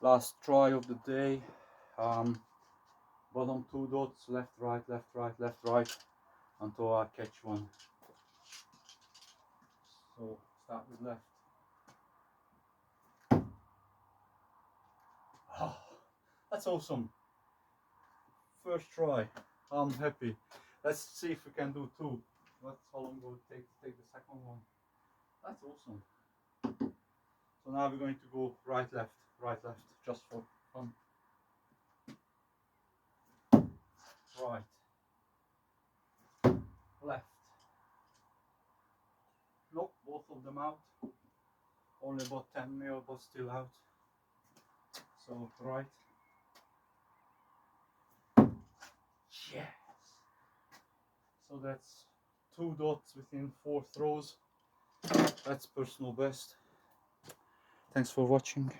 Last try of the day. Bottom 2 dots, left, right, left, right, left, right, until I catch one. So start with left. Oh, that's awesome. First try. I'm happy. Let's see if we can do 2. That's how long it will take to take the second one. That's awesome. So now we're going to go right, left, just for fun. Right, left. Nope, both of them out. Only about 10 mil, but still out. So right. Yes. So that's 2 dots within 4 throws. That's personal best. Thanks for watching.